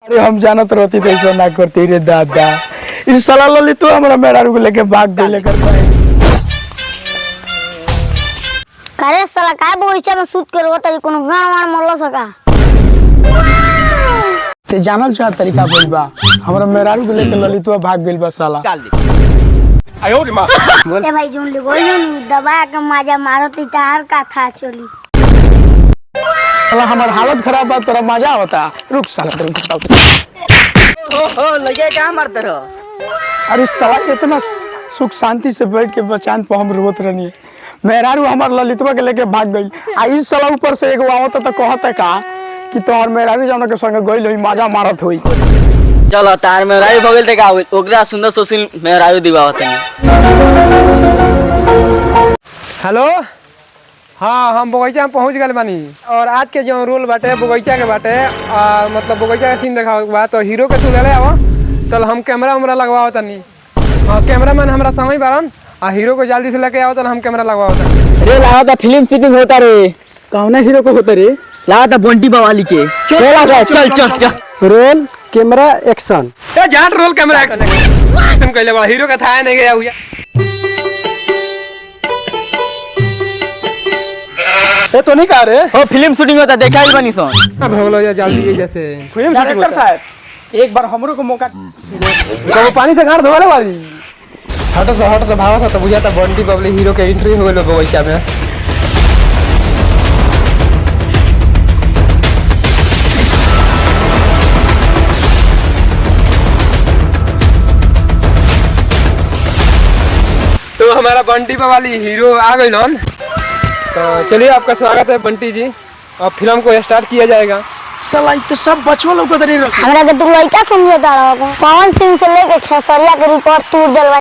अरे हम जानत रहती तो ऐसा ना करती रे दादा। इस साला लली तो हमारा मेहरारू को लेके भाग गई लेकर करे साला काय बगीचा में सूत के रोत तरी कोनो गान वान मरला सका ते जानल चाह तरीका बोल बा हमारा मेहरारू को लेके लली तो भाग गई बा साला। आयो रे मां ए भाई जोन ले गोल दबा के माजा मारत तार का था चली साला हमार हालत खराब बा तोरा मजा आवता रुक साला तेरे ओहो लगे क्या मारते रहो। अरे साला इतना सुख शांति से बैठ के बचान पर हम रोत रहनी मेहरारू हमार ललितवा के लेके भाग गई आ इस साला ऊपर से एगो आवत त कहत का कि तोहर मेहरारू जौन के संग गइल होई मजा मारत होई। चलो तार में रायु भगल तक आवे ओकरा सुंदर सुशील में रायु दिवावत है। हेलो हाँ हम बगीचा में पहुंच गए बानी और आज के जो रोल बाटे बगीचा के बाटे मतलब बगीचा के सीन देखा बा तो हीरो के तू ले ले आओ चल हम कैमरा उमरा लगवाओ तनी। हाँ कैमरा मैन हमारा समय बारन आ हीरो को जल्दी से लेके आओ तो हम कैमरा लगवाओ तनी। अरे लगा था फिल्म शूटिंग होता रे कौन हीरो को होता रे लगा था बंटी बवाली के चल चल चल रोल कैमरा एक्शन ए जान रोल कैमरा एक्शन कहले बड़ा हीरो का था नहीं गया हुआ ए तो नहीं कह रे हो फिल्म शूटिंग होता देखा ही बनी सोन अब हो लो या जल्दी जैसे फिल्म डायरेक्टर साहब एक बार हमरो को मौका तो पानी से गाड़ धोले वाली हटो तो भावा तो बुझा था बंटी बबली हीरो के एंट्री हो गलो बगीचा में। तो हमारा बंटी बवाली हीरो आ गई नॉन तो चलिए आपका स्वागत है बंटी जी। अब फिल्म को स्टार्ट किया जाएगा। साला तो सब बचवा लोग को हमरा के तू लइका समझता रहो कौन सीन से लेके खेसरिया के रिकॉर्ड तोड़ देलवा।